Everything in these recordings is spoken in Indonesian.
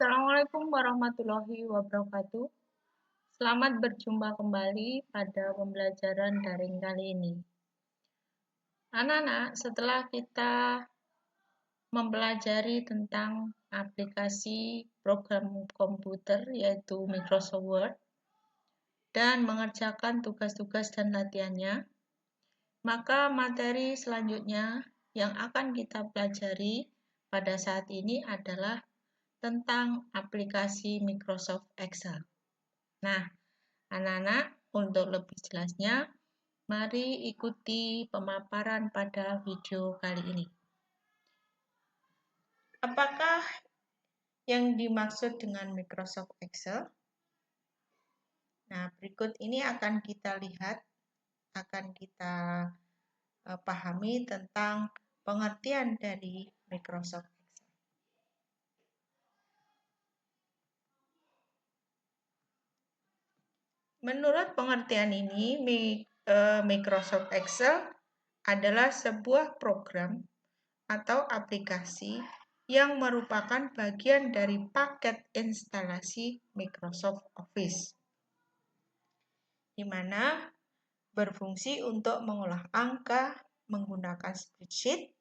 Assalamualaikum warahmatullahi wabarakatuh. Selamat berjumpa kembali pada pembelajaran daring kali ini. Anak-anak, setelah kita mempelajari tentang aplikasi program komputer yaitu Microsoft Word dan mengerjakan tugas-tugas dan latihannya, maka materi selanjutnya yang akan kita pelajari pada saat ini adalah tentang aplikasi Microsoft Excel. Nah, anak-anak, untuk lebih jelasnya, mari ikuti pemaparan pada video kali ini. Apakah yang dimaksud dengan Microsoft Excel? Nah, berikut ini akan kita lihat, akan kita pahami tentang pengertian dari Microsoft Excel. Menurut pengertian ini, Microsoft Excel adalah sebuah program atau aplikasi yang merupakan bagian dari paket instalasi Microsoft Office, di mana berfungsi untuk mengolah angka menggunakan spreadsheet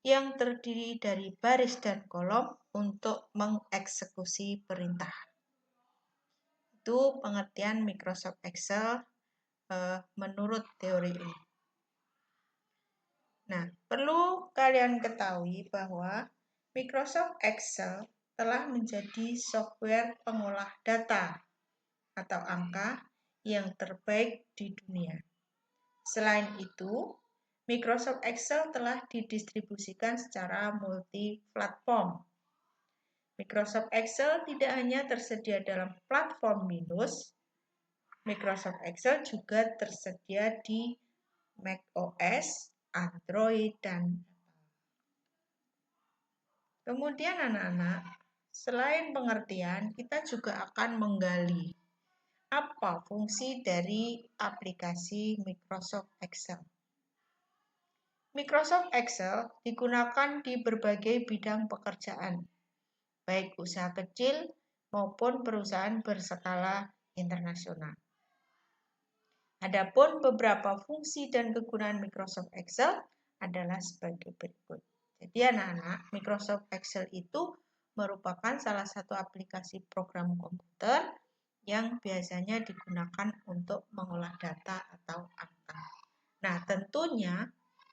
yang terdiri dari baris dan kolom untuk mengeksekusi perintah. Itu pengertian Microsoft Excel menurut teori ini. Nah, perlu kalian ketahui bahwa Microsoft Excel telah menjadi software pengolah data atau angka yang terbaik di dunia. Selain itu, Microsoft Excel telah didistribusikan secara multi-platform. Microsoft Excel tidak hanya tersedia dalam platform Windows, Microsoft Excel juga tersedia di macOS, Android, dan kemudian anak-anak, selain pengertian, kita juga akan menggali apa fungsi dari aplikasi Microsoft Excel. Microsoft Excel digunakan di berbagai bidang pekerjaan, baik usaha kecil maupun perusahaan berskala internasional. Adapun beberapa fungsi dan kegunaan Microsoft Excel adalah sebagai berikut. Jadi anak-anak, Microsoft Excel itu merupakan salah satu aplikasi program komputer yang biasanya digunakan untuk mengolah data atau angka. Nah, tentunya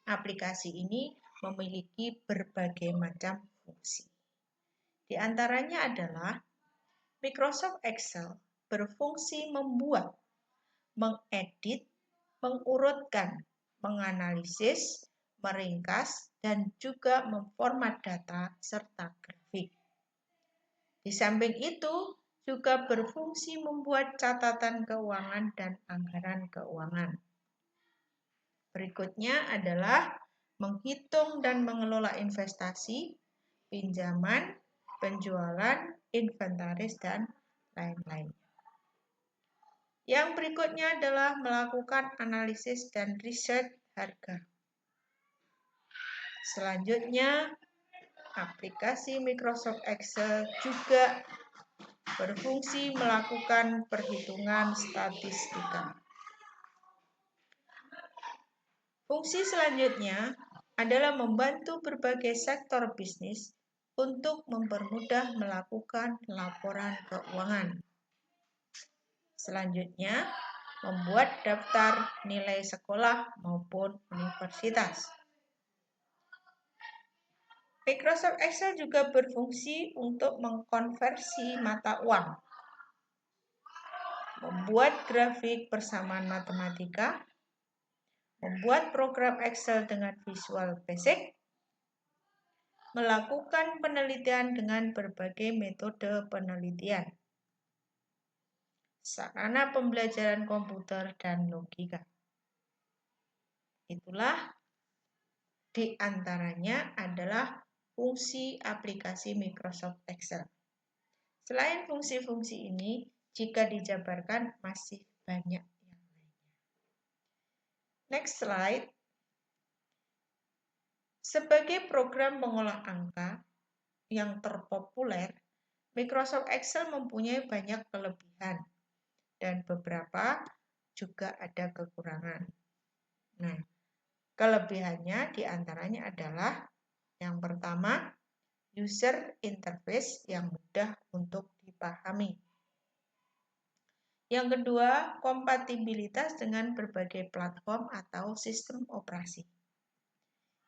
aplikasi ini memiliki berbagai macam fungsi. Di antaranya adalah Microsoft Excel berfungsi membuat, mengedit, mengurutkan, menganalisis, meringkas, dan juga memformat data serta grafik. Di samping itu, juga berfungsi membuat catatan keuangan dan anggaran keuangan. Berikutnya adalah menghitung dan mengelola investasi, pinjaman, penjualan, inventaris, dan lain-lain. Yang berikutnya adalah melakukan analisis dan riset harga. Selanjutnya, aplikasi Microsoft Excel juga berfungsi melakukan perhitungan statistika. Fungsi selanjutnya adalah membantu berbagai sektor bisnis untuk mempermudah melakukan laporan keuangan. Selanjutnya, membuat daftar nilai sekolah maupun universitas. Microsoft Excel juga berfungsi untuk mengkonversi mata uang, membuat grafik persamaan matematika, membuat program Excel dengan Visual Basic, melakukan penelitian dengan berbagai metode penelitian, sarana pembelajaran komputer, dan logika. Itulah di antaranya adalah fungsi aplikasi Microsoft Excel. Selain fungsi-fungsi ini, jika dijabarkan masih banyak yang lainnya. Next slide. Sebagai program pengolah angka yang terpopuler, Microsoft Excel mempunyai banyak kelebihan dan beberapa juga ada kekurangan. Nah, kelebihannya diantaranya adalah yang pertama, user interface yang mudah untuk dipahami. Yang kedua, kompatibilitas dengan berbagai platform atau sistem operasi.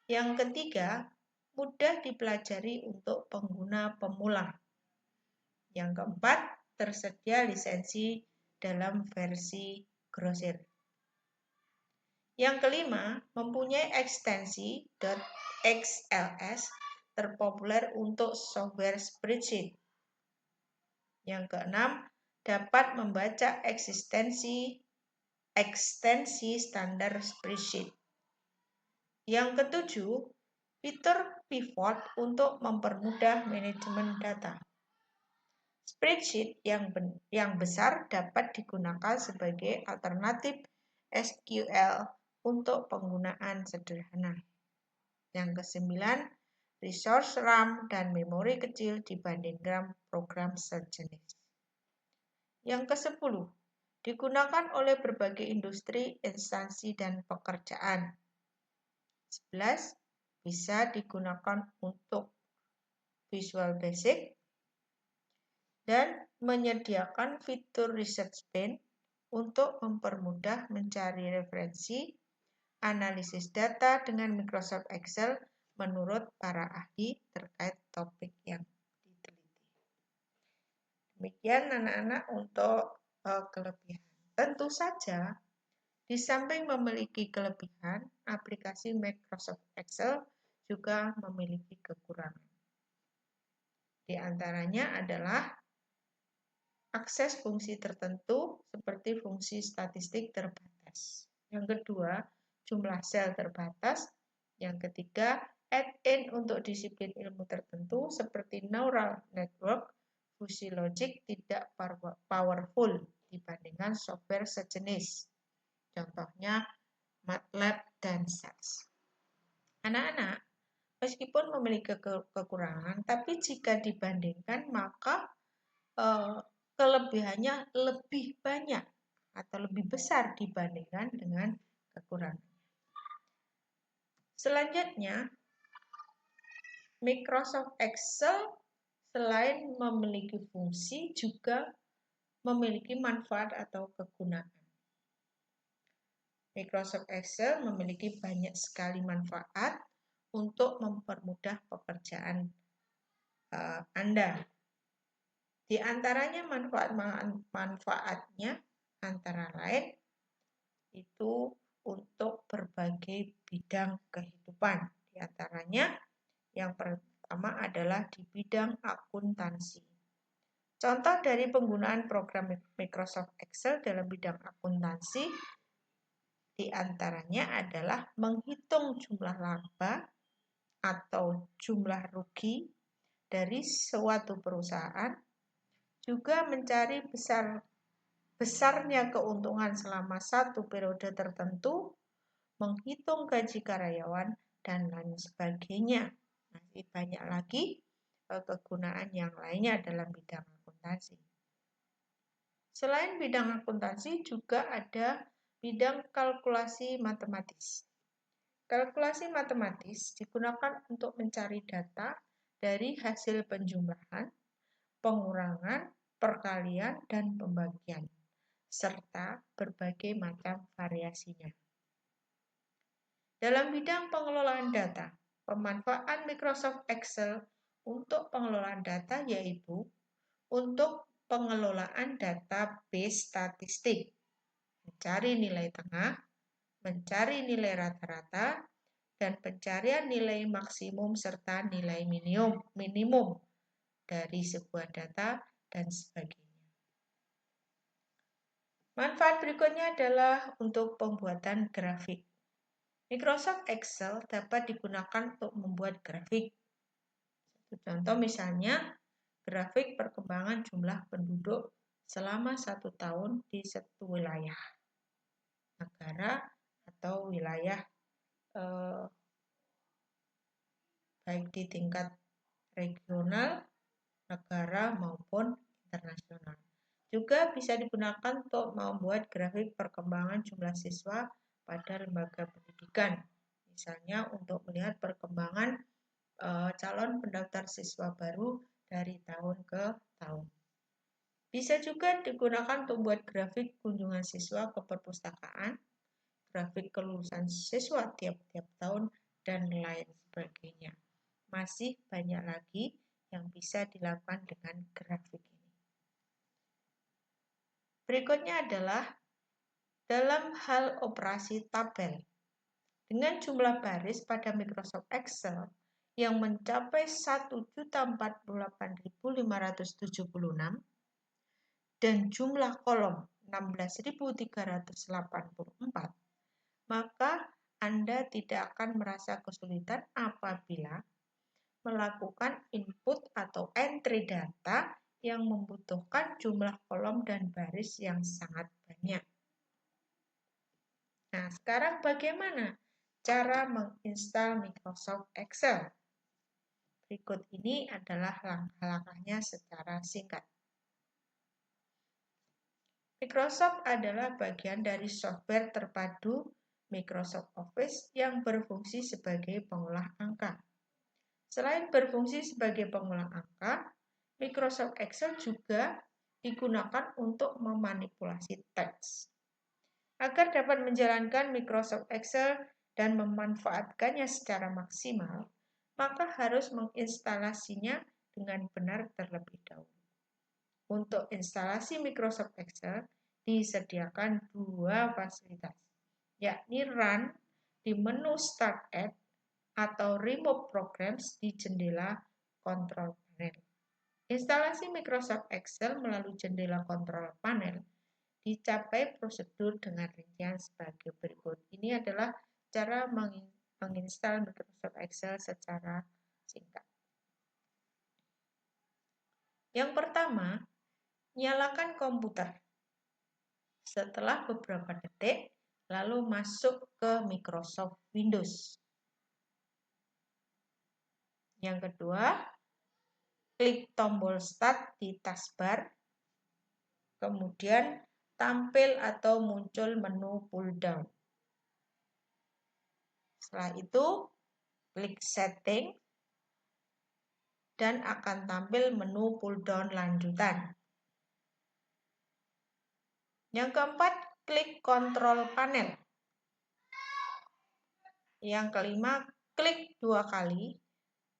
Yang ketiga, mudah dipelajari untuk pengguna pemula. Yang keempat, tersedia lisensi dalam versi grosir. Yang kelima, mempunyai ekstensi .xls terpopuler untuk software spreadsheet. Yang keenam, dapat membaca ekstensi standar spreadsheet. Yang ketujuh, fitur pivot untuk mempermudah manajemen data. Spreadsheet yang besar dapat digunakan sebagai alternatif SQL untuk penggunaan sederhana. Yang kesembilan, resource RAM dan memori kecil dibandingkan program sejenis. Yang kesepuluh, digunakan oleh berbagai industri, instansi, dan pekerjaan. 11, bisa digunakan untuk Visual Basic dan menyediakan fitur Research Bin untuk mempermudah mencari referensi, analisis data dengan Microsoft Excel menurut para ahli terkait topik yang diteliti. Demikian anak-anak untuk kelebihan. Tentu saja, di samping memiliki kelebihan, aplikasi Microsoft Excel juga memiliki kekurangan. Di antaranya adalah akses fungsi tertentu seperti fungsi statistik terbatas. Yang kedua, jumlah sel terbatas. Yang ketiga, add-in untuk disiplin ilmu tertentu seperti neural network, fuzzy logic tidak powerful dibandingkan software sejenis. Contohnya MATLAB dan SAS. Anak-anak, meskipun memiliki kekurangan, tapi jika dibandingkan maka kelebihannya lebih banyak atau lebih besar dibandingkan dengan kekurangan. Selanjutnya, Microsoft Excel selain memiliki fungsi juga memiliki manfaat atau kegunaan. Microsoft Excel memiliki banyak sekali manfaat untuk mempermudah pekerjaan Anda. Di antaranya manfaatnya antara lain itu untuk berbagai bidang kehidupan. Di antaranya yang pertama adalah di bidang akuntansi. Contoh dari penggunaan program Microsoft Excel dalam bidang akuntansi di antaranya adalah menghitung jumlah laba atau jumlah rugi dari suatu perusahaan, juga mencari besarnya keuntungan selama satu periode tertentu, menghitung gaji karyawan, dan lain sebagainya. Masih banyak lagi kegunaan yang lainnya dalam bidang akuntansi. Selain bidang akuntansi, juga ada bidang kalkulasi matematis. Kalkulasi matematis digunakan untuk mencari data dari hasil penjumlahan, pengurangan, perkalian, dan pembagian, serta berbagai macam variasinya. Dalam bidang pengelolaan data, pemanfaatan Microsoft Excel untuk pengelolaan data yaitu untuk pengelolaan database statistik, mencari nilai tengah, mencari nilai rata-rata, dan pencarian nilai maksimum serta nilai minimum dari sebuah data, dan sebagainya. Manfaat berikutnya adalah untuk pembuatan grafik. Microsoft Excel dapat digunakan untuk membuat grafik. Contoh misalnya, grafik perkembangan jumlah penduduk selama 1 tahun di satu wilayah, negara atau wilayah baik di tingkat regional negara maupun internasional. Juga bisa digunakan untuk membuat grafik perkembangan jumlah siswa pada lembaga pendidikan. Misalnya untuk melihat perkembangan calon pendaftar siswa baru dari tahun ke tahun. Bisa juga digunakan untuk membuat grafik kunjungan siswa ke perpustakaan, grafik kelulusan siswa tiap-tiap tahun, dan lain sebagainya. Masih banyak lagi yang bisa dilakukan dengan grafik ini. Berikutnya adalah dalam hal operasi tabel. Dengan jumlah baris pada Microsoft Excel yang mencapai 1.048.576 dan jumlah kolom 16.384, maka Anda tidak akan merasa kesulitan apabila melakukan input atau entry data yang membutuhkan jumlah kolom dan baris yang sangat banyak. Nah, sekarang bagaimana cara menginstal Microsoft Excel? Berikut ini adalah langkah-langkahnya secara singkat. Microsoft adalah bagian dari software terpadu Microsoft Office yang berfungsi sebagai pengolah angka. Selain berfungsi sebagai pengolah angka, Microsoft Excel juga digunakan untuk memanipulasi teks. Agar dapat menjalankan Microsoft Excel dan memanfaatkannya secara maksimal, maka harus menginstalasinya dengan benar terlebih dahulu. Untuk instalasi Microsoft Excel disediakan dua fasilitas, yakni Run di menu Start At atau Remove Programs di jendela Control Panel. Instalasi Microsoft Excel melalui jendela Control Panel dicapai prosedur dengan rincian sebagai berikut. Ini adalah cara menginstal Microsoft Excel secara singkat. Yang pertama, nyalakan komputer. Setelah beberapa detik, lalu masuk ke Microsoft Windows. Yang kedua, klik tombol Start di taskbar, kemudian tampil atau muncul menu pull-down. Setelah itu, klik Setting, dan akan tampil menu pull-down lanjutan. Yang keempat, klik Control Panel. Yang kelima, klik 2 kali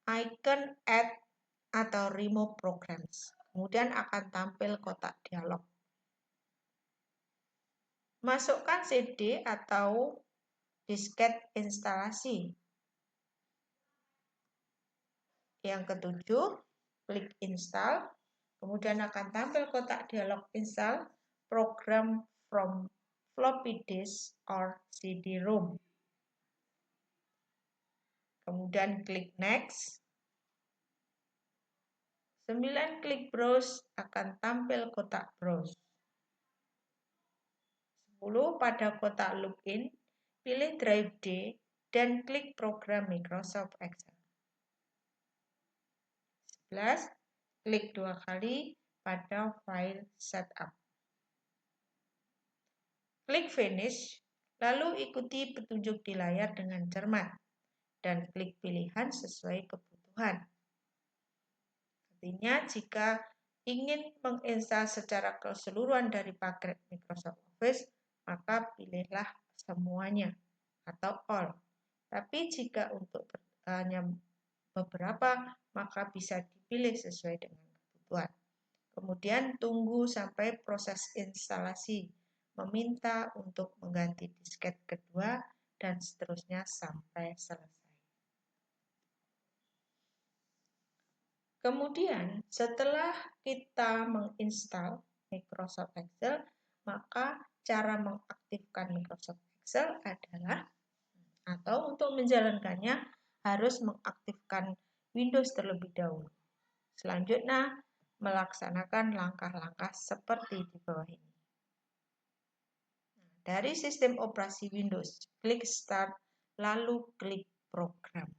icon Add atau Remove Programs. Kemudian akan tampil kotak dialog. Masukkan CD atau disket instalasi. Yang ketujuh, klik Install. Kemudian akan tampil kotak dialog Install program from floppy disk or CD-ROM. Kemudian klik Next. 9 klik Browse akan tampil kotak Browse. 10 pada kotak Login, pilih Drive D dan klik program Microsoft Excel. 11, klik 2 kali pada File Setup. Klik Finish, lalu ikuti petunjuk di layar dengan cermat dan klik pilihan sesuai kebutuhan. Artinya, jika ingin menginstal secara keseluruhan dari paket Microsoft Office, maka pilihlah semuanya atau all. Tapi jika untuk hanya beberapa, maka bisa dipilih sesuai dengan kebutuhan. Kemudian tunggu sampai proses instalasi, meminta untuk mengganti disket kedua, dan seterusnya sampai selesai. Kemudian setelah kita menginstal Microsoft Excel, maka cara mengaktifkan Microsoft Excel adalah, atau untuk menjalankannya harus mengaktifkan Windows terlebih dahulu. Selanjutnya, melaksanakan langkah-langkah seperti di bawah ini. Dari sistem operasi Windows, klik Start, lalu klik Program.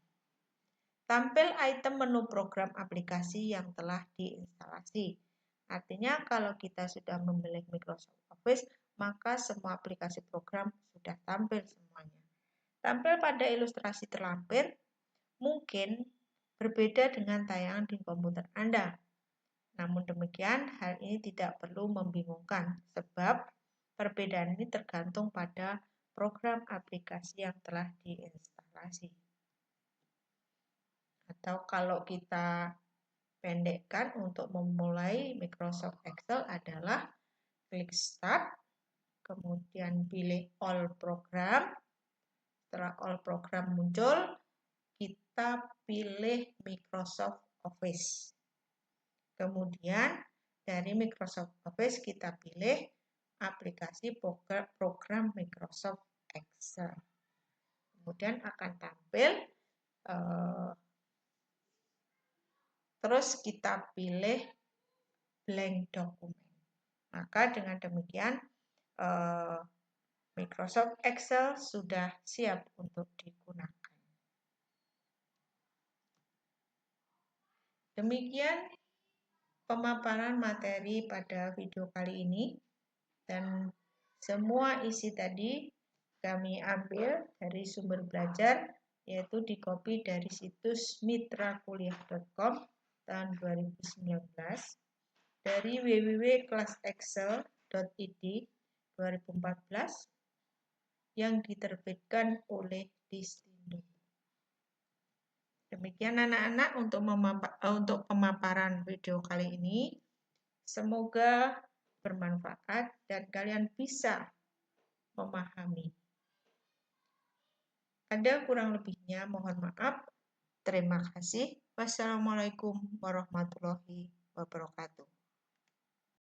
Tampil item menu program aplikasi yang telah diinstalasi. Artinya kalau kita sudah memilih Microsoft Office, maka semua aplikasi program sudah tampil semuanya. Tampil pada ilustrasi terlampir mungkin berbeda dengan tayangan di komputer Anda. Namun demikian, hal ini tidak perlu membingungkan sebab perbedaan ini tergantung pada program aplikasi yang telah diinstalasi. Atau kalau kita pendekkan untuk memulai Microsoft Excel adalah klik Start, kemudian pilih All Program. Setelah All Program muncul, kita pilih Microsoft Office. Kemudian dari Microsoft Office kita pilih aplikasi program Microsoft Excel. Kemudian akan tampil, terus kita pilih blank dokumen. Maka dengan demikian Microsoft Excel sudah siap untuk digunakan. Demikian pemaparan materi pada video kali ini, dan semua isi tadi kami ambil dari sumber belajar, yaitu di-copy dari situs mitrakuliah.com tahun 2019, dari www.kelasexcel.id 2014 yang diterbitkan oleh Distindo. Demikian anak-anak untuk pemaparan video kali ini. Semoga bermanfaat dan kalian bisa memahami. Ada kurang lebihnya, mohon maaf. Terima kasih. Wassalamualaikum warahmatullahi wabarakatuh.